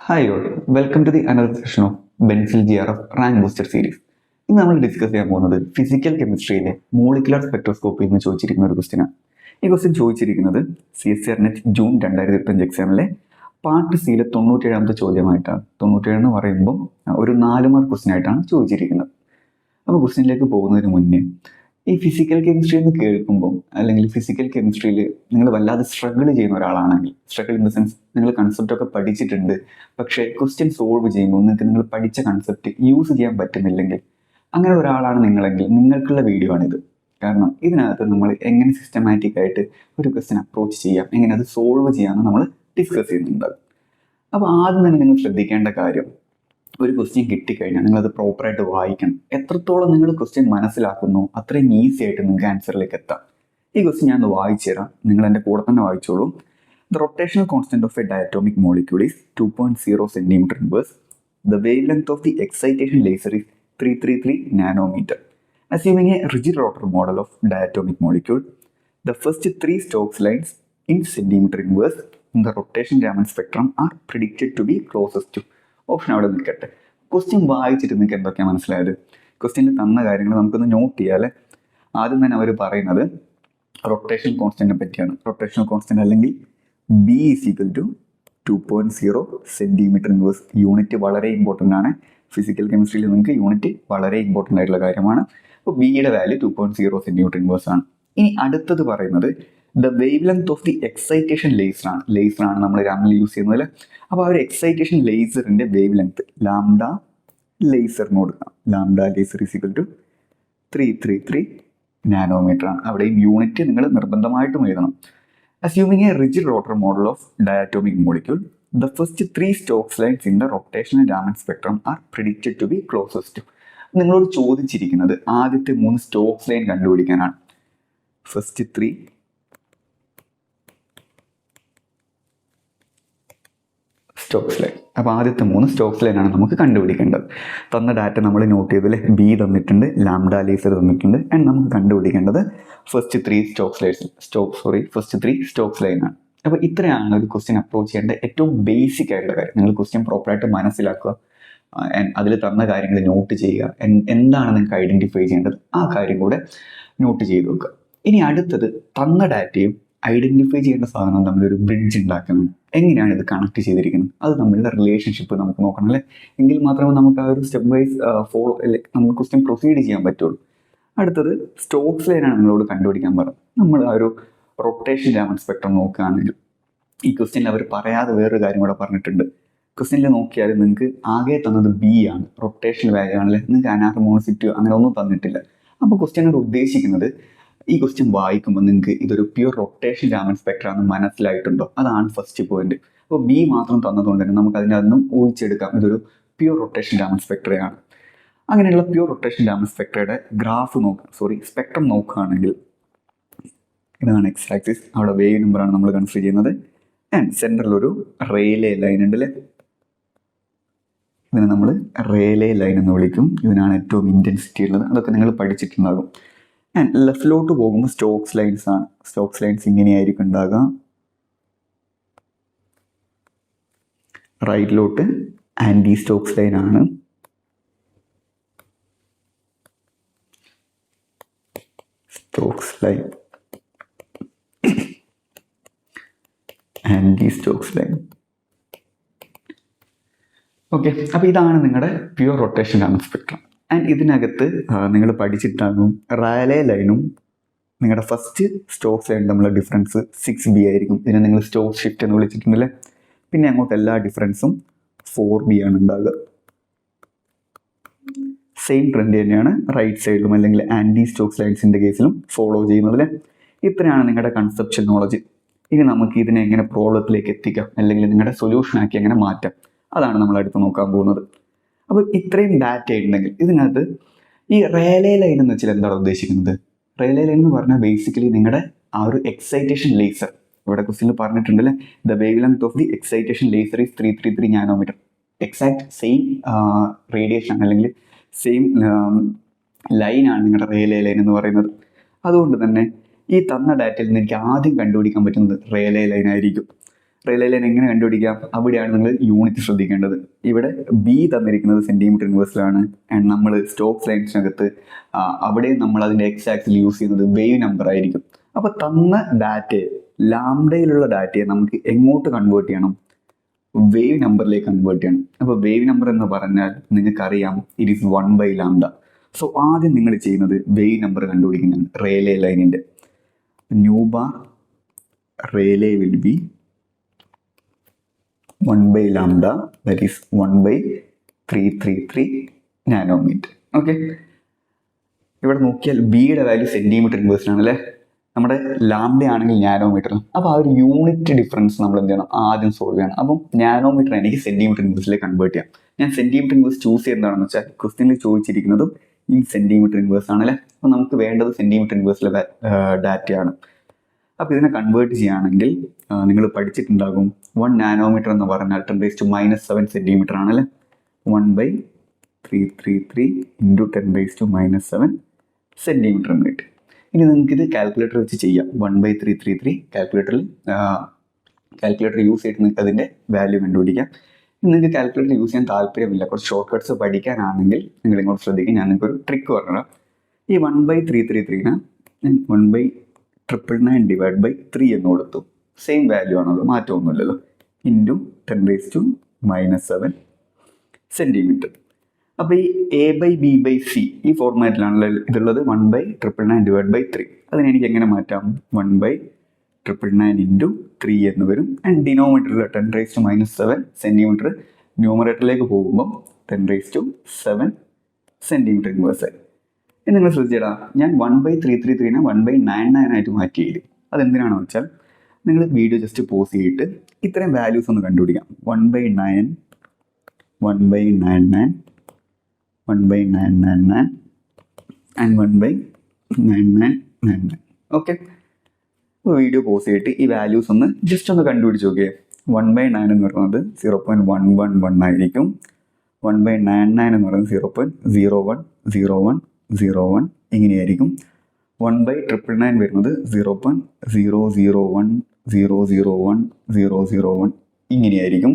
Hi all, welcome to the another session of ബെൻസിൽ GRF rank booster series. ഇന്ന് നമ്മൾ discuss ചെയ്യാൻ പോകുന്നത് ഫിസിക്കൽ കെമിസ്ട്രിയിലെ മോളിക്കുലർ സ്പെക്ട്രോസ്കോപ്പി എന്ന് ചോദിച്ചിരിക്കുന്ന ഒരു ക്വസ്റ്റ്യനാണ്. ഈ ക്വസ്റ്റ്യൻ ചോദിച്ചിരിക്കുന്നത് CSIR NET ജൂൺ 2025 എക്സാമിലെ പാർട്ട് സിയിലെ 97ാമത്തെ ചോദ്യമായിട്ടാണ്. 97 എന്ന് പറയുമ്പോൾ ഒരു 4 മാർക്ക് ക്വസ്റ്റ്യൻ ആയിട്ടാണ് ചോദിച്ചിരിക്കുന്നത്. അപ്പോൾ ക്വസ്റ്റ്യനിലേക്ക് പോകുന്നതിന് മുന്നേ ഈ ഫിസിക്കൽ കെമിസ്ട്രി എന്ന് കേൾക്കുമ്പോൾ അല്ലെങ്കിൽ ഫിസിക്കൽ കെമിസ്ട്രിയിൽ നിങ്ങൾ വല്ലാതെ സ്ട്രഗിൾ ചെയ്യുന്ന ഒരാളാണെങ്കിൽ, സ്ട്രഗിൾ ഇൻ ദ സെൻസ് നിങ്ങൾ കൺസെപ്റ്റൊക്കെ പഠിച്ചിട്ടുണ്ട്, പക്ഷേ ക്വസ്റ്റ്യൻ സോൾവ് ചെയ്യുമ്പോൾ നിങ്ങൾക്ക് നിങ്ങൾ പഠിച്ച കൺസെപ്റ്റ് യൂസ് ചെയ്യാൻ പറ്റുന്നില്ലെങ്കിൽ, അങ്ങനെ ഒരാളാണ് നിങ്ങളെങ്കിൽ നിങ്ങൾക്കുള്ള വീഡിയോ ആണിത്. കാരണം ഇതിനകത്ത് നമ്മൾ എങ്ങനെ സിസ്റ്റമാറ്റിക് ആയിട്ട് ഒരു ക്വസ്റ്റ്യൻ അപ്രോച്ച് ചെയ്യാം, എങ്ങനെ അത് സോൾവ് ചെയ്യാമെന്ന് നമ്മൾ ഡിസ്കസ് ചെയ്യുന്നുണ്ട്. അപ്പോൾ ആദ്യം തന്നെ നിങ്ങൾ ശ്രദ്ധിക്കേണ്ട കാര്യം, ഒരു ക്വസ്റ്റ്യൻ കിട്ടിക്കഴിഞ്ഞാൽ നിങ്ങളത് പ്രോപ്പറായിട്ട് വായിക്കണം. എത്രത്തോളം നിങ്ങൾ ക്വസ്റ്റ്യൻ മനസ്സിലാക്കുന്നു അത്രയും ഈസി ആയിട്ട് നിങ്ങൾക്ക് ആൻസറിലേക്ക് എത്താം. ഈ ക്വസ്റ്റ്യൻ ഞാൻ ഒന്ന് വായിച്ചു തരാം, നിങ്ങൾ എൻ്റെ കൂടെ തന്നെ വായിച്ചോളൂ. The rotational constant of a diatomic molecule is 2.0 cm inverse. The wavelength of the excitation laser is 333 nanometer. Assuming a rigid rotor model of diatomic molecule, the first 3 Stokes lines in centimeter inverse in the rotation Raman spectrum are predicted to be closest to. Option അവിടെ നിൽക്കട്ടെ. Question വായിച്ചിട്ട് നിങ്ങൾക്ക് എന്തൊക്കെയാണ് മനസ്സിലായത്? ക്വസ്റ്റ്യനിൽ തന്ന കാര്യങ്ങൾ നമുക്കൊന്ന് നോട്ട് ചെയ്യാല്ലേ. ആദ്യം തന്നെ അവർ പറയുന്നത് റൊട്ടേഷണൽ കോൺസ്റ്റന്റിനെ പറ്റിയാണ്. റൊട്ടേഷണൽ കോൺസ്റ്റന്റ് അല്ലെങ്കിൽ B = 2.0 cm inverse. യൂണിറ്റ് വളരെ ഇമ്പോർട്ടൻ്റ് ആണ്. ഫിസിക്കൽ കെമിസ്ട്രിയിൽ നിങ്ങൾക്ക് യൂണിറ്റ് വളരെ ഇമ്പോർട്ടൻ്റ് ആയിട്ടുള്ള കാര്യമാണ്. അപ്പോൾ ബിയുടെ വാല്യൂ 2.0 cm inverse ആണ്. ഇനി അടുത്തത് പറയുന്നത് the wavelength of the excitation ലേസറാണ്. ലേസറാണ് നമ്മൾ രാമിൽ യൂസ് ചെയ്യുന്നത്. അപ്പോൾ ആ ഒരു എക്സൈറ്റേഷൻ ലേസറിൻ്റെ വേവ് ലെങ്ത് ലാംഡ ലേസറിന് കൊടുക്കാം. ലാംഡ ലേസർ = 333 നാനോമീറ്റർ ആണ്. അവിടെയും യൂണിറ്റ് നിങ്ങൾ നിർബന്ധമായിട്ടും എഴുതണം. Assuming a rigid rotor model of diatomic molecule, the first 3 Stokes lines in the rotational Raman spectrum are predicted to be closest. നിങ്ങളോട് ചോദിച്ചിരിക്കുന്നത് ആദ്യത്തെ 3 സ്റ്റോക്സ് ലൈൻ കണ്ടുപിടിക്കാനാണ്. First 3 Stokes line. അപ്പോൾ ആദ്യത്തെ 3 സ്റ്റോക്സ് ലൈനാണ് നമുക്ക് കണ്ടുപിടിക്കേണ്ടത്. തന്ന ഡാറ്റ നമ്മൾ നോട്ട് ചെയ്തല്ലേ. B തന്നിട്ടുണ്ട്, ലാംഡ ലേസർ തന്നിട്ടുണ്ട്, ആൻഡ് നമുക്ക് കണ്ടുപിടിക്കേണ്ടത് ഫസ്റ്റ് 3 സ്റ്റോക്സ് ലൈനാണ്. അപ്പോൾ ഇത്രയാണ് ഒരു ക്വസ്റ്റ്യൻ അപ്രോച്ച് ചെയ്യേണ്ട ഏറ്റവും ബേസിക് ആയിട്ടുള്ള കാര്യം. നിങ്ങൾ ക്വസ്റ്റ്യൻ പ്രോപ്പറായിട്ട് മനസ്സിലാക്കുക, അതിൽ തന്ന കാര്യങ്ങൾ നോട്ട് ചെയ്യുക, എന്താണ് നിങ്ങൾക്ക് ഐഡൻറ്റിഫൈ ചെയ്യേണ്ടത് ആ കാര്യം കൂടെ നോട്ട് ചെയ്ത് വെക്കുക. ഇനി അടുത്തത് തന്ന ഡാറ്റയും ഐഡൻറ്റിഫൈ ചെയ്യേണ്ട സാധനം തമ്മിലൊരു ബ്രിഡ്ജ് ഉണ്ടാക്കണം. എങ്ങനെയാണ് ഇത് കണക്ട് ചെയ്തിരിക്കുന്നത്, അത് തമ്മിലുള്ള റിലേഷൻഷിപ്പ് നമുക്ക് നോക്കണം അല്ലേ. എങ്കിൽ മാത്രമേ നമുക്ക് ആ ഒരു സ്റ്റെപ്പ് വൈസ് ഫോളോ നമുക്ക് ക്വസ്റ്റ്യൻ പ്രൊസീഡ് ചെയ്യാൻ പറ്റുള്ളൂ. അടുത്തത് സ്റ്റോക്സ് ലൈനാണ് നിങ്ങളോട് കണ്ടുപിടിക്കാൻ പറഞ്ഞത്. നമ്മൾ ആ ഒരു റൊട്ടേഷൻ രാമൻ സ്പെക്ട്രം നോക്കുകയാണെങ്കിൽ ഈ ക്വസ്റ്റ്യനിൽ അവർ പറയാതെ വേറൊരു കാര്യം കൂടെ പറഞ്ഞിട്ടുണ്ട്. ക്വസ്റ്റ്യനിൽ നോക്കിയാൽ നിങ്ങൾക്ക് ആകെ തന്നത് B ആണ്, റൊട്ടേഷണൽ വാല്യൂ ആണല്ലേ. നിങ്ങൾക്ക് അനാർമോസിറ്റി അങ്ങനെ ഒന്നും തന്നിട്ടില്ല. അപ്പോൾ ക്വസ്റ്റ്യനോട് ഉദ്ദേശിക്കുന്നത് ഈ ക്വസ്റ്റ്യൻ വായിക്കുമ്പോൾ നിങ്ങൾക്ക് ഇതൊരു പ്യൂർ റൊട്ടേഷൻ രാമൻ സ്പെക്ട്രം ആണെന്ന് മനസ്സിലായിട്ടുണ്ടോ? അതാണ് ഫസ്റ്റ് പോയിന്റ്. അപ്പോൾ B മാത്രം തന്നതുകൊണ്ട് തന്നെ നമുക്ക് അതിനകത്തും ഊഹിച്ചെടുക്കാം ഇതൊരു പ്യൂർ റൊട്ടേഷൻ രാമൻ സ്പെക്ട്രയാണ്. അങ്ങനെയുള്ള പ്യൂർ റൊട്ടേഷൻ രാമൻ സ്പെക്ട്രയുടെ സ്പെക്ട്രം നോക്കുകയാണെങ്കിൽ ഇതാണ് X ആക്സിസ്. അവിടെ വേവ് നമ്പറാണ് നമ്മൾ കൺസിഡർ ചെയ്യുന്നത്. ആൻഡ് സെൻറ്ററിലൊരു റെയിലേ ലൈൻ ഉണ്ട് അല്ലേ. ഇതിനെ നമ്മൾ റെയിലേ ലൈൻ എന്ന് വിളിക്കും. ഇതിനാണ് ഏറ്റവും ഇൻറ്റൻസിറ്റി ഉള്ളത്. അതൊക്കെ നിങ്ങൾ പഠിച്ചിട്ടുണ്ടാകും. ആൻഡ് ലെഫ്റ്റിലോട്ട് പോകുമ്പോൾ സ്റ്റോക്സ് ലൈൻസ് ആണ്. സ്റ്റോക്സ് ലൈൻസ് ഇങ്ങനെയായിരിക്കും ഉണ്ടാകുക. റൈറ്റിലോട്ട് ആൻറ്റി സ്റ്റോക്സ് ലൈൻ ആണ്. Stokes line, anti Stokes line. Okay, അപ്പോൾ ഇതാണ് നിങ്ങളുടെ pure rotation Raman spectrum. And ഇതിനകത്ത് നിങ്ങൾ പഠിച്ചിട്ടാകും റയലേ ലൈനും നിങ്ങളുടെ ഫസ്റ്റ് സ്റ്റോക്സ് ലൈൻ തമ്മിലുള്ള ഡിഫറൻസ് 6B ആയിരിക്കും. ഇതിനെ നിങ്ങൾ സ്റ്റോക്സ് ഷിഫ്റ്റ് എന്ന് വിളിച്ചിട്ടുണ്ടല്ലേ. പിന്നെ അങ്ങോട്ട് എല്ലാ ഡിഫറൻസും 4B ആണ് ഉണ്ടാകുക. സെയിം ട്രെൻഡ് തന്നെയാണ് റൈറ്റ് സൈഡിലും അല്ലെങ്കിൽ ആൻറ്റി സ്റ്റോക്സ് ലൈൻസിൻ്റെ കേസിലും ഫോളോ ചെയ്യുന്നതിൽ. ഇത്രയാണ് നിങ്ങളുടെ കൺസെപ്ഷൻ നോളജ്. ഇനി നമുക്ക് ഇതിനെ എങ്ങനെ പ്രോബ്ലത്തിലേക്ക് എത്തിക്കാം അല്ലെങ്കിൽ നിങ്ങളുടെ സൊല്യൂഷനാക്കി എങ്ങനെ മാറ്റാം, അതാണ് നമ്മൾ അടുത്ത് നോക്കാൻ പോകുന്നത്. അപ്പോൾ ഇത്രയും ഡാറ്റ ഉണ്ടെങ്കിൽ ഇതിനകത്ത് ഈ റെയിലേ ലൈൻ എന്ന് വെച്ചാൽ എന്താണ് ഉദ്ദേശിക്കുന്നത്? റെയിലേ ലൈൻ എന്ന് പറഞ്ഞാൽ ബേസിക്കലി നിങ്ങളുടെ ആ ഒരു എക്സൈറ്റേഷൻ ലേസർ, ഇവിടെ ക്വസ്റ്റ്യനിൽ പറഞ്ഞിട്ടുണ്ടല്ലേ, the wavelength of the excitation laser is 333 nanometre. Exact same radiation അല്ലെങ്കിൽ സെയിം ലൈനാണ് നിങ്ങളുടെ റെയിലേ ലൈൻ എന്ന് പറയുന്നത്. അതുകൊണ്ട് തന്നെ ഈ തന്ന ഡാറ്റയിൽ നിന്ന് എനിക്ക് ആദ്യം കണ്ടുപിടിക്കാൻ പറ്റുന്നത് റെയിലേ ലൈൻ ആയിരിക്കും. റെയിൽവേ ലൈൻ എങ്ങനെ കണ്ടുപിടിക്കാം? അവിടെയാണ് നിങ്ങൾ യൂണിറ്റ് ശ്രദ്ധിക്കേണ്ടത്. ഇവിടെ ബി തന്നിരിക്കുന്നത് സെന്റിമീറ്റർ ഇൻവേഴ്സിലാണ്. ആൻഡ് നമ്മൾ സ്റ്റോക്സ് ലൈൻസിനകത്ത് അവിടെ നമ്മൾ അതിൻ്റെ എക്സ് ആക്സിൽ യൂസ് ചെയ്യുന്നത് വേവ് നമ്പർ ആയിരിക്കും. അപ്പോൾ തന്ന ഡാറ്റയെ, ലാംഡയിലുള്ള ഡാറ്റയെ നമുക്ക് എങ്ങോട്ട് കൺവേർട്ട് ചെയ്യണം? വേവ് നമ്പറിലേക്ക് കൺവേർട്ട് ചെയ്യണം. അപ്പോൾ വേവ് നമ്പർ എന്ന് പറഞ്ഞാൽ നിങ്ങൾക്കറിയാം, ഇറ്റ് ഈസ് 1/λ. സോ ആദ്യം നിങ്ങൾ ചെയ്യുന്നത് വേവ് നമ്പർ കണ്ടുപിടിക്കുന്നതാണ്. റെയിൽവേ ലൈനിൻ്റെ nu bar Rayleigh will be 1/λ, that is 1/333 nanometre. Okay, ഇവിടെ നോക്കിയാൽ ബിയുടെ വാല്യൂ സെന്റിമീറ്റർ ഇൻവേഴ്സിലാണ് അല്ലേ, നമ്മുടെ ലാംഡ ആണെങ്കിൽ നാനോമീറ്ററിലും. അപ്പോൾ ആ ഒരു യൂണിറ്റ് ഡിഫറൻസ് നമ്മൾ എന്ത് ചെയ്യണം? ആദ്യം സോൾവ് ചെയ്യണം. അപ്പം നാനോമീറ്റർ എനിക്ക് സെന്റിമീറ്റർ ഇൻവേഴ്സിലേക്ക് കൺവേർട്ട് ചെയ്യാം. ഞാൻ സെന്റിമീറ്റർ ഇൻവേഴ്സ് ചൂസ് ചെയ്യുന്നതാണെന്ന് വെച്ചാൽ ക്വസ്റ്റ്യനിൽ ചോദിച്ചിരിക്കുന്നതും ഈ സെന്റിമീറ്റർ ഇൻവേഴ്സ് ആണല്ലേ. അപ്പോൾ നമുക്ക് വേണ്ടത് സെന്റിമീറ്റർ ഇൻവേഴ്സിലെ ഡാറ്റയാണ്. അപ്പോൾ ഇതിനെ കൺവേർട്ട് ചെയ്യുകയാണെങ്കിൽ നിങ്ങൾ പഠിച്ചിട്ടുണ്ടാകും 1 നാനോമീറ്റർ എന്ന് പറഞ്ഞാൽ 10⁻⁻7 സെന്റിമീറ്റർ ആണല്ലേ. 1/333 × 10⁻⁻7 സെന്റിമീറ്റർ എന്ന് കിട്ടും. ഇനി നിങ്ങൾക്ക് ഇത് കാൽക്കുലേറ്റർ വെച്ച് ചെയ്യാം. 1/333 കാൽക്കുലേറ്റർ യൂസ് ചെയ്തിട്ട് നിങ്ങൾക്ക് അതിൻ്റെ വാല്യൂ കണ്ടുപിടിക്കാം. നിങ്ങൾക്ക് കാൽക്കുലേറ്റർ യൂസ് ചെയ്യാൻ താല്പര്യമില്ല, കുറച്ച് ഷോർട്ട് കട്ട്സ് പഠിക്കാനാണെങ്കിൽ നിങ്ങൾ ഇങ്ങോട്ട് ശ്രദ്ധിക്കും. ഞാൻ നിങ്ങൾക്ക് ഒരു ട്രിക്ക് പറഞ്ഞുതരാം. ഈ 1/333 1/999/3 എന്ന് കൊടുത്തു. സെയിം വാല്യൂ ആണല്ലോ, മാറ്റമൊന്നുമില്ലല്ലോ. Into 10⁻⁻7 centimetre. അപ്പോൾ ഈ A/B/C ഈ ഫോർമാറ്റിലാണല്ലോ ഇതുള്ളത്. 1/999/3. അതിനെ എനിക്ക് എങ്ങനെ മാറ്റാം? 1/999 × 3 എന്ന് വരും. ആൻഡ് ഡിനോമിനേറ്ററിൽ 10⁻⁻7 സെന്റിമീറ്റർ, ന്യൂമറേറ്ററിലേക്ക് പോകുമ്പോൾ 10⁻7 സെന്റിമീറ്റർ ഇൻവേഴ്സ്. ഇത് നിങ്ങൾ ശ്രദ്ധിച്ചിടാം, ഞാൻ 1/333 1/99 ആയിട്ട് മാറ്റിയില്ല. അതെന്തിനാണെന്ന് വെച്ചാൽ നിങ്ങൾ വീഡിയോ ജസ്റ്റ് പോസ് ചെയ്തിട്ട് ഇത്രയും വാല്യൂസ് ഒന്ന് കണ്ടുപിടിക്കാം. 1/9, 1/99, 1/999 ആൻഡ് 1/9999. ഓക്കെ, വീഡിയോ പോസ് ചെയ്തിട്ട് ഈ വാല്യൂസ് ഒന്ന് ജസ്റ്റ് ഒന്ന് കണ്ടുപിടിച്ച് നോക്കിയേ. 1/9 എന്ന് പറയുന്നത് 0.111 ആയിരിക്കും. 1/99 എന്ന് പറയുന്നത് 0.010101 ഇങ്ങനെയായിരിക്കും. 1/999 വരുന്നത് 0.001001001001 ഇങ്ങനെയായിരിക്കും.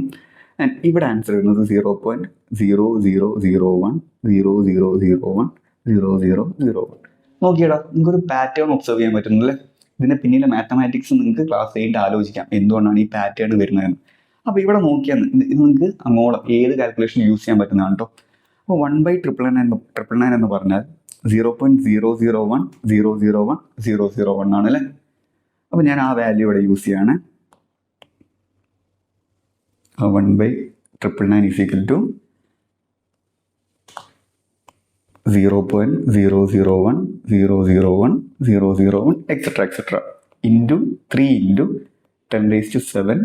ആൻഡ് ഇവിടെ ആൻസർ വരുന്നത് 0.000100010001. നോക്കിയടാ, നിങ്ങൾക്കൊരു പാറ്റേൺ ഒബ്സർവ് ചെയ്യാൻ പറ്റുന്നില്ലേ? ഇതിൻ്റെ പിന്നിലെ മാത്തമാറ്റിക്സ് നിങ്ങൾക്ക് ക്ലാസ് 8 ആലോചിക്കാം എന്തുകൊണ്ടാണ് ഈ പാറ്റേൺ വരുന്നതെന്ന്. അപ്പോൾ ഇവിടെ നോക്കിയാൽ ഇത് നിങ്ങൾക്ക് അങ്ങോളം ഏത് കാൽക്കുലേഷൻ യൂസ് ചെയ്യാൻ പറ്റുന്നതാണ് കേട്ടോ. അപ്പോൾ 1/999 എന്ന് പറഞ്ഞാൽ 0.001001001001 ആണല്ലേ. അപ്പോൾ ഞാൻ ആ വാല്യൂ ഇവിടെ യൂസ് ചെയ്യാണ്. 1/999 = 0.001001001001 etc. Into 3 × 10⁻7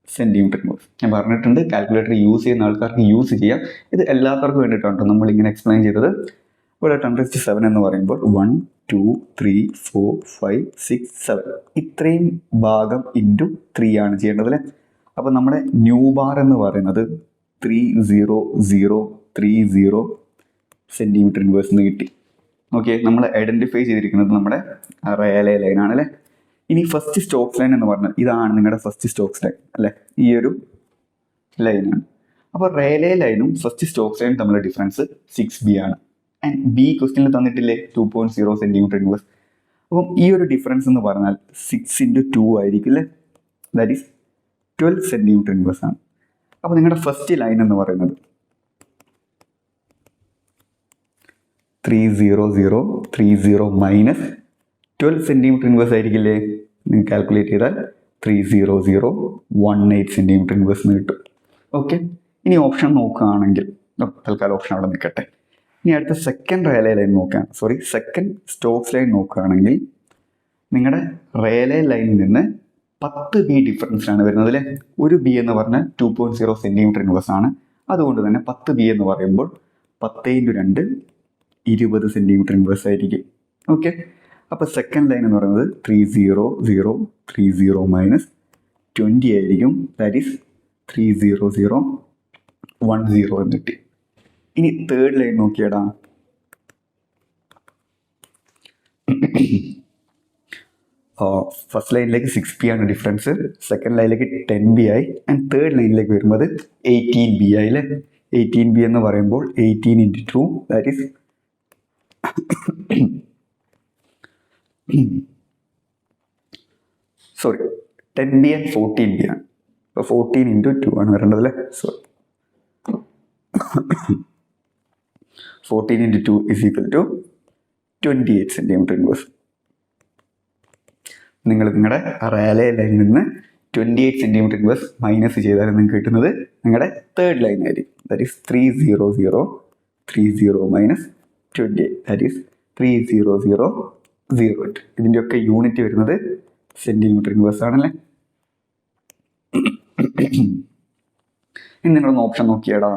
centimetre inverse. ഞാൻ പറഞ്ഞിട്ടുണ്ട് കാൽക്കുലേറ്റർ യൂസ് ചെയ്യുന്ന ആൾക്കാർക്ക് യൂസ് ചെയ്യാം. ഇത് എല്ലാവർക്കും വേണ്ടിയിട്ടാണ് നമ്മളിങ്ങനെ എക്സ്പ്ലെയിൻ ചെയ്തത്. ഇവിടെ 10⁻7 എന്ന് പറയുമ്പോൾ 1 2 3 4 5 6 7 ഇത്രയും ഭാഗം ഇൻറ്റു 3 ആണ് ചെയ്യേണ്ടത് അല്ലേ. അപ്പോൾ നമ്മുടെ ന്യൂ ബാർ എന്ന് പറയുന്നത് 30030 സെന്റിമീറ്റർ ഇൻവേഴ്സ് എന്ന് കിട്ടി. ഓക്കെ, നമ്മൾ ഐഡന്റിഫൈ ചെയ്തിരിക്കുന്നത് നമ്മുടെ റെയിൽവേ ലൈൻ ആണ് അല്ലേ. ഇനി ഫസ്റ്റ് സ്റ്റോക്സ് ലൈൻ എന്ന് പറഞ്ഞാൽ ഇതാണ് നിങ്ങളുടെ ഫസ്റ്റ് സ്റ്റോക്സ് ലൈൻ അല്ലേ, ഈ ഒരു ലൈനാണ്. അപ്പോൾ റെയിൽവേ ലൈനും ഫസ്റ്റ് സ്റ്റോക്സ് ലൈനും തമ്മിലുള്ള ഡിഫറൻസ് 6B ആണ്. ആൻഡ് ബി ക്വസ്റ്റ്യനിൽ തന്നിട്ടില്ലേ 2.0 സെന്റിമീറ്റർ ഇൻവേഴ്സ്. അപ്പം ഈ ഒരു ഡിഫറൻസ് എന്ന് പറഞ്ഞാൽ 6 × 2 ആയിരിക്കും അല്ലേ, ദാറ്റ് ഈസ് 12 സെന്റിമീറ്റർ ഇൻവേഴ്സ് ആണ്. അപ്പോൾ നിങ്ങളുടെ ഫസ്റ്റ് ലൈൻ എന്ന് പറയുന്നത് 30030 - 12 സെന്റിമീറ്റർ ഇൻവേഴ്സ് ആയിരിക്കില്ലേ. നിങ്ങൾ കാൽക്കുലേറ്റ് ചെയ്താൽ 30018 സെന്റിമീറ്റർ ഇൻവേഴ്സ് എന്ന് കിട്ടും. ഓക്കെ, ഇനി ഓപ്ഷൻ നോക്കുകയാണെങ്കിൽ തൽക്കാലം ഓപ്ഷൻ അവിടെ നിൽക്കട്ടെ. ഇനി അടുത്ത second Rayleigh line second Stokes line നോക്കുകയാണെങ്കിൽ നിങ്ങളുടെ റെയിൽവേ ലൈനിൽ നിന്ന് 10B ഡിഫറൻസിലാണ് വരുന്നത് അല്ലേ. ഒരു ബി എന്ന് പറഞ്ഞാൽ 2.0 സെന്റിമീറ്റർ ഇൻവേഴ്സ് ആണ്. അതുകൊണ്ട് തന്നെ 10B എന്ന് പറയുമ്പോൾ 10 × 2 20 സെന്റിമീറ്റർ ഇൻവേഴ്സ് ആയിരിക്കും. ഓക്കെ, അപ്പോൾ സെക്കൻഡ് ലൈൻ എന്ന് പറയുന്നത് 30030 - 20 ആയിരിക്കും. ദാറ്റ് ഈസ് 30010 എന്ന് കിട്ടി. ഇനി തേർഡ് ലൈൻ നോക്കിയടാ, ഫസ്റ്റ് ലൈനിലേക്ക് 6B ആണ് ഡിഫറൻസ്, സെക്കൻഡ് ലൈനിലേക്ക് 10B ആയി, ആൻഡ് തേർഡ് ലൈനിലേക്ക് വരുമ്പോൾ 18B ആയി അല്ലേ. 18B എന്ന് പറയുമ്പോൾ 18 × 2 that is sorry 10B and 14B ആണ്. അപ്പോൾ 14 × 2 ആണ് വരേണ്ടത് അല്ലേ. Sorry 14 × 2 is equal to 28 cm inverse. നിങ്ങൾ നിങ്ങളുടെ റേലേ ലൈനിൽ നിന്ന് 28 cm ഇൻവേഴ്സ് മൈനസ് ചെയ്താൽ നിങ്ങൾക്ക് കിട്ടുന്നത് നിങ്ങളുടെ തേർഡ് ലൈൻ ആയിരിക്കും. That is 300 30 minus 28 that is 30008. ഇതിൻ്റെയൊക്കെ യൂണിറ്റ് വരുന്നത് സെൻറ്റിമീറ്റർ ഇൻവേഴ്സ് ആണല്ലേ. ഇനി നിങ്ങളൊന്ന് ഓപ്ഷൻ നോക്കിയാടാ.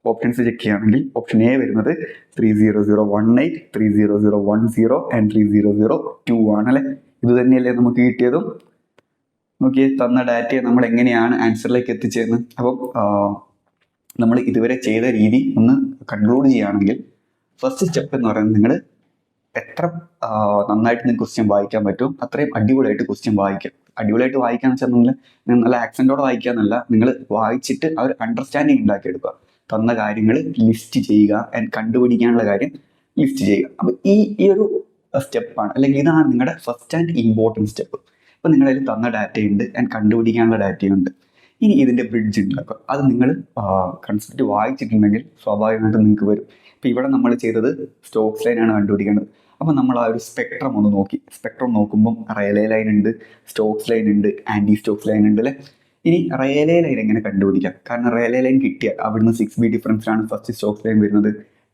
ഓപ്ഷൻസ് ചെക്ക് ചെയ്യുകയാണെങ്കിൽ ഓപ്ഷൻ എ വരുന്നത് 30018, 30010 ആൻഡ് 30002 ആണല്ലേ. ഇത് തന്നെയല്ലേ നമുക്ക് കിട്ടിയതും. നോക്കിയേ, തന്ന ഡാറ്റയെ നമ്മൾ എങ്ങനെയാണ് ആൻസറിലേക്ക് എത്തിച്ചതെന്ന്. അപ്പം നമ്മൾ ഇതുവരെ ചെയ്ത രീതി ഒന്ന് കൺക്ലൂഡ് ചെയ്യുകയാണെങ്കിൽ ഫസ്റ്റ് സ്റ്റെപ്പ് എന്ന് പറയുന്നത് നിങ്ങൾ എത്ര നന്നായിട്ട് നിങ്ങൾക്ക് ക്വസ്റ്റ്യൻ വായിക്കാൻ പറ്റും അത്രയും അടിപൊളിയായിട്ട് ക്വസ്റ്റ്യൻ വായിക്കാം. അടിപൊളിയായിട്ട് വായിക്കാന്ന് വെച്ചാൽ നിങ്ങൾ നല്ല ആക്സെൻറ്റോടെ വായിക്കാന്നല്ല, നിങ്ങൾ വായിച്ചിട്ട് ആ ഒരു അണ്ടർസ്റ്റാൻഡിങ് ഉണ്ടാക്കിയെടുക്കുക. തന്ന കാര്യങ്ങൾ ലിസ്റ്റ് ചെയ്യുക ആൻഡ് കണ്ടുപിടിക്കാനുള്ള കാര്യം ലിസ്റ്റ് ചെയ്യുക. അപ്പം ഈ ഒരു സ്റ്റെപ്പാണ്, അല്ലെങ്കിൽ ഇതാണ് നിങ്ങളുടെ ഫസ്റ്റ് ആൻഡ് ഇമ്പോർട്ടൻറ്റ് സ്റ്റെപ്പ്. ഇപ്പം നിങ്ങളിൽ തന്ന ഡാറ്റയുണ്ട് ആൻഡ് കണ്ടുപിടിക്കാനുള്ള ഡാറ്റയുണ്ട്. ഇനി ഇതിൻ്റെ ബ്രിഡ്ജ് ഉണ്ടാക്കുക. അത് നിങ്ങൾ കൺസെപ്റ്റ് വായിച്ചിട്ടുണ്ടെങ്കിൽ സ്വാഭാവികമായിട്ടും നിങ്ങൾക്ക് വരും. ഇപ്പം ഇവിടെ നമ്മൾ ചെയ്തത് സ്റ്റോക്സ് ലൈനാണ് കണ്ടുപിടിക്കേണ്ടത്. അപ്പം നമ്മൾ ആ ഒരു സ്പെക്ട്രം ഒന്ന് നോക്കി. സ്പെക്ട്രം നോക്കുമ്പം റേലേ ലൈൻ ഉണ്ട്, സ്റ്റോക്സ് ലൈൻ ഉണ്ട്, ആൻറ്റി സ്റ്റോക്സ് ലൈൻ ഉണ്ട് അല്ലേ. ഇനി റേലേ ലൈൻ എങ്ങനെ കണ്ടുപിടിക്കാം? കാരണം റേലേ ലൈൻ കിട്ടിയാൽ അവിടുന്ന് 6B ഡിഫറൻസിലാണ് ഫസ്റ്റ് സ്റ്റോക്സ് ലൈൻ വരുന്നത്,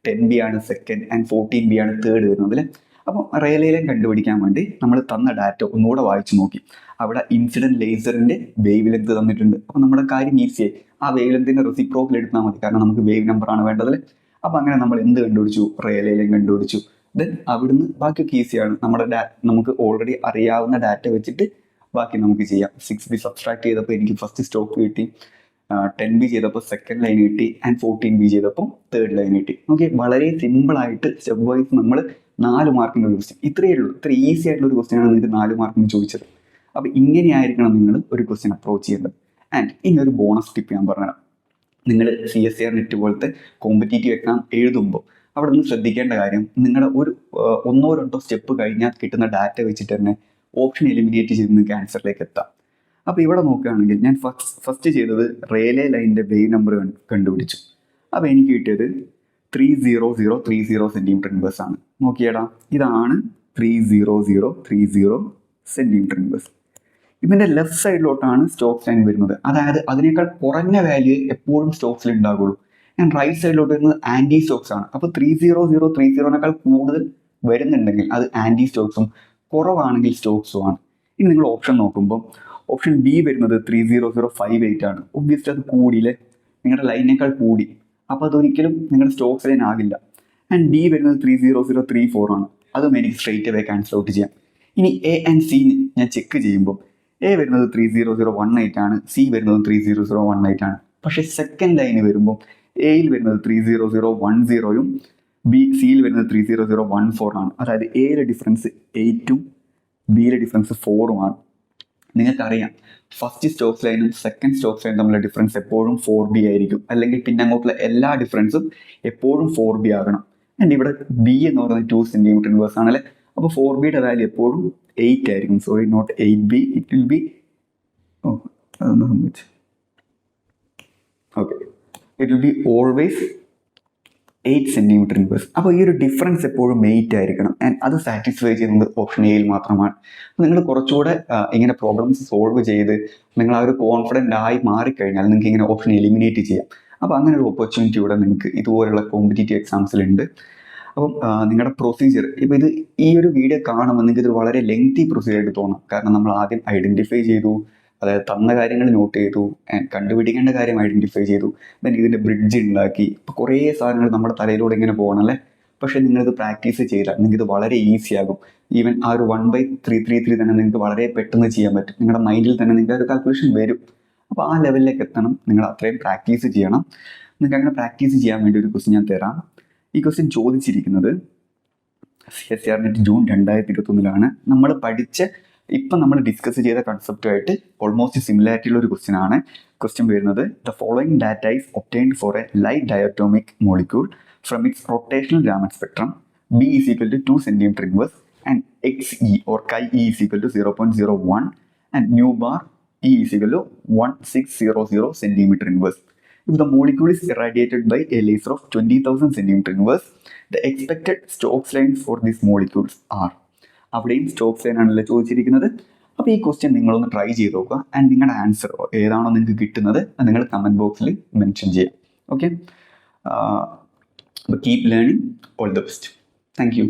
10B ആണ് സെക്കൻഡ് ആൻഡ് 14B ആണ് തേർഡ് വരുന്നത് അല്ലേ. അപ്പോൾ റേലേ ലൈൻ കണ്ടുപിടിക്കാൻ വേണ്ടി നമ്മൾ തന്ന ഡാറ്റ ഒന്നുകൂടെ വായിച്ചു നോക്കി. അവിടെ ഇൻസിഡൻറ്റ് ലേസറിൻ്റെ വേവ് ലെങ്ത് തന്നിട്ടുണ്ട്. അപ്പോൾ നമ്മുടെ കാര്യം ഈസിയായി. ആ വേവ് ലെങ്തിൻ്റെ റെസിപ്രോക്കൽ എടുത്താൽ മതി, കാരണം നമുക്ക് വേവ് നമ്പറാണ് വേണ്ടത്. അപ്പോൾ അങ്ങനെ നമ്മൾ എന്ത് കണ്ടുപിടിച്ചു? റേലേ ലൈൻ കണ്ടുപിടിച്ചു. ദെൻ അവിടുന്ന് ബാക്കിയൊക്കെ ഈസിയാണ്. നമുക്ക് ഓൾറെഡി അറിയാവുന്ന ഡാറ്റ വെച്ചിട്ട് ബാക്കി നമുക്ക് ചെയ്യാം. 6B സബ്സ്ട്രാക്ട് ചെയ്തപ്പോൾ എനിക്ക് ഫസ്റ്റ് സ്റ്റോക്ക് കിട്ടി, 10B ചെയ്തപ്പോൾ സെക്കൻഡ് ലൈൻ കിട്ടി, ആൻഡ് 14B ചെയ്തപ്പോൾ തേർഡ് ലൈൻ കിട്ടി. ഓക്കെ, വളരെ സിമ്പിളായിട്ട് സ്റ്റെപ്പ് വൈസ് നമ്മൾ 4 മാർക്കിൻ്റെ ഒരു ക്വസ്റ്റ്യൻ, ഇത്രയേ ഉള്ളൂ. ഇത്ര ഈസി ആയിട്ടുള്ള ഒരു ക്വസ്റ്റ്യനാണ് നിങ്ങൾക്ക് 4 മാർക്കിന് ചോദിച്ചത്. അപ്പോൾ ഇങ്ങനെയായിരിക്കണം നിങ്ങൾ ഒരു ക്വസ്റ്റ്യൻ അപ്രോച്ച് ചെയ്യേണ്ടത്. ആൻഡ് ഇനി ഒരു ബോണസ് ടിപ്പ് ഞാൻ പറഞ്ഞുതരാം. നിങ്ങൾ CSIR നെറ്റ് പോലത്തെ കോമ്പറ്റേറ്റീവ് എക്സാം എഴുതുമ്പോൾ അവിടെ നിന്ന് ശ്രദ്ധിക്കേണ്ട കാര്യം, നിങ്ങളുടെ ഒരു 1-2 സ്റ്റെപ്പ് കഴിഞ്ഞാൽ കിട്ടുന്ന ഡാറ്റ വെച്ചിട്ട് തന്നെ ഓപ്ഷൻ എലിമിനേറ്റ് ചെയ്ത് നിങ്ങൾക്ക് ആൻസറിലേക്ക് എത്താം. അപ്പോൾ ഇവിടെ നോക്കുകയാണെങ്കിൽ ഞാൻ ഫസ്റ്റ് ചെയ്തത് റേലേ ലൈനിൻ്റെ വേവ് നമ്പർ കണ്ടുപിടിച്ചു. അപ്പോൾ എനിക്ക് കിട്ടിയത് 30030 സെൻറ്റിമീറ്റർ ഇൻവേഴ്സ് ആണ്. നോക്കിയേടാ, ഇതാണ് 30030 സെൻറ്റിമീറ്റർ ഇൻവേഴ്സ്. ഇതിൻ്റെ ലെഫ്റ്റ് സൈഡിലോട്ടാണ് സ്റ്റോക്സ് ലൈൻ വരുന്നത്. അതായത് അതിനേക്കാൾ കുറഞ്ഞ വാല്യൂ എപ്പോഴും സ്റ്റോക്സിൽ ഉണ്ടാകുള്ളൂ. ഞാൻ റൈറ്റ് സൈഡിലോട്ട് വരുന്നത് ആൻറ്റി സ്റ്റോക്സ് ആണ്. അപ്പോൾ 30030 കൂടുതൽ വരുന്നുണ്ടെങ്കിൽ അത് ആൻറ്റി സ്റ്റോക്സും, കുറവാണെങ്കിൽ സ്റ്റോക്സും ആണ്. ഇനി നിങ്ങൾ ഓപ്ഷൻ നോക്കുമ്പോൾ ഓപ്ഷൻ ബി വരുന്നത് 30058 ആണ്. ഒബ്വിയസ്ലി അത് കൂടിയില്ലേ, നിങ്ങളുടെ ലൈനേക്കാൾ കൂടി. അപ്പോൾ അതൊരിക്കലും നിങ്ങളുടെ സ്റ്റോക്സ് ലൈൻ ആകില്ല. ആൻഡ് ഡി വരുന്നത് 30034 ആണ്. അതും എനിക്ക് സ്ട്രെയിറ്റ് അവേ ക്യാൻസൽ ഔട്ട് ചെയ്യാം. ഇനി എ ആൻഡ് സി ഞാൻ ചെക്ക് ചെയ്യുമ്പോൾ എ വരുന്നത് 30018 ആണ്, സി വരുന്നത് 30018 ആണ്. പക്ഷേ സെക്കൻഡ് ലൈന് വരുമ്പോൾ എയിൽ വരുന്നത് 30010യും സിയിൽ വരുന്നത് 30014 ആണ്. അതായത് എയിലെ ഡിഫറൻസ് 8ഉം ബിയിലെ ഡിഫറൻസ് 4ഉം ആണ്. നിങ്ങൾക്കറിയാം ഫസ്റ്റ് സ്റ്റോക്സ് ലൈനും സെക്കൻഡ് സ്റ്റോക്സ് ലൈനും തമ്മിലുള്ള ഡിഫറൻസ് എപ്പോഴും 4B ആയിരിക്കും. അല്ലെങ്കിൽ പിന്നെ അങ്ങോട്ടുള്ള എല്ലാ ഡിഫറൻസും എപ്പോഴും 4B ആകണം. ആൻഡ് ഇവിടെ ബി എന്ന് പറയുന്നത് 2 സെൻറ്റിമീറ്റർ ഇൻവേഴ്സ് ആണല്ലേ. അപ്പോൾ 4Bയുടെ വാല്യൂ എപ്പോഴും 8 ആയിരിക്കും. Sorry, not 8B, it will be അതൊന്ന് സംഭവിച്ചു. Okay, it will be always 8 centimetre inverse. അപ്പോൾ ഈ ഒരു ഡിഫറൻസ് എപ്പോഴും 8 ആയിരിക്കണം. ആൻഡ് അത് സാറ്റിസ്ഫൈ ചെയ്യുന്നത് ഓപ്ഷൻ എയിൽ മാത്രമാണ്. നിങ്ങൾ കുറച്ചുകൂടെ ഇങ്ങനെ പ്രോബ്ലംസ് സോൾവ് ചെയ്ത് നിങ്ങൾ ആ ഒരു കോൺഫിഡൻ്റ് ആയി മാറിക്കഴിഞ്ഞാൽ നിങ്ങൾക്ക് ഇങ്ങനെ ഓപ്ഷൻ എലിമിനേറ്റ് ചെയ്യാം. അപ്പോൾ അങ്ങനെ ഒരു ഓപ്പർച്യൂണിറ്റി ഇവിടെ നിങ്ങൾക്ക് ഇതുപോലുള്ള കോമ്പറ്റേറ്റീവ് എക്സാംസിലുണ്ട്. അപ്പം നിങ്ങളുടെ പ്രൊസീജിയർ ഇപ്പോൾ ഈ ഒരു വീഡിയോ കാണുമ്പോൾ നിങ്ങൾക്ക് ഇത് വളരെ ലെങ്തി പ്രൊസീജിയർ ആയിട്ട് തോന്നാം. കാരണം നമ്മൾ ആദ്യം ഐഡൻറ്റിഫൈ ചെയ്തു, അതായത് തന്ന കാര്യങ്ങൾ നോട്ട് ചെയ്തു, കണ്ടുപിടിക്കേണ്ട കാര്യം ഐഡൻറ്റിഫൈ ചെയ്തു, ദെൻ ഇതിൻ്റെ ബ്രിഡ്ജ് ഉണ്ടാക്കി. ഇപ്പോൾ കുറേ സാധനങ്ങൾ നമ്മുടെ തലയിലൂടെ ഇങ്ങനെ പോകണം അല്ലേ. പക്ഷേ നിങ്ങളിത് പ്രാക്ടീസ് ചെയ്താൽ നിങ്ങൾക്ക് ഇത് വളരെ ഈസി ആകും. ഈവൻ ആ ഒരു 1/333 തന്നെ നിങ്ങൾക്ക് വളരെ പെട്ടെന്ന് ചെയ്യാൻ പറ്റും. നിങ്ങളുടെ മൈൻഡിൽ തന്നെ നിങ്ങൾക്ക് ഒരു കാൽക്കുലേഷൻ വരും. അപ്പോൾ ആ ലെവലിലേക്ക് എത്തണം. നിങ്ങൾ അത്രയും പ്രാക്ടീസ് ചെയ്യണം. നിങ്ങൾക്ക് അങ്ങനെ പ്രാക്ടീസ് ചെയ്യാൻ വേണ്ടി ഒരു ക്വസ്റ്റ്യൻ ഞാൻ തരാം. ഈ ക്വസ്റ്റ്യൻ ചോദിച്ചിരിക്കുന്നത് CSIR നെറ്റ് ജൂൺ 2021 നമ്മൾ പഠിച്ച ഇപ്പം നമ്മൾ ഡിസ്കസ് ചെയ്ത കൺസെപ്റ്റുമായിട്ട് ഓൾമോസ്റ്റ് സിമിലാരിറ്റി ഉള്ള ഒരു ക്വസ്റ്റ്യൻ ആണ്. ക്വസ്റ്റ്യൻ വരുന്നത് the following data is obtained for a light diatomic molecule from its rotational Raman spectrum B is equal to 2 centimeter inverse and XE or chi E is equal to 0.01 and nu bar E is equal to 1600 centimeter inverse. If the molecule is irradiated by a laser of 20,000 centimeter inverse, the expected Stokes lines for these molecules are. അവിടെയും Stokes line ആണല്ലോ ചോദിച്ചിരിക്കുന്നത്. അപ്പോൾ ഈ question നിങ്ങളൊന്ന് try ചെയ്ത് നോക്കുക and നിങ്ങളുടെ answer ഏതാണോ നിങ്ങൾക്ക് കിട്ടുന്നത് അത് നിങ്ങൾ കമൻറ്റ് ബോക്സിൽ മെൻഷൻ ചെയ്യാം. Okay, keep learning. All the best. Thank you.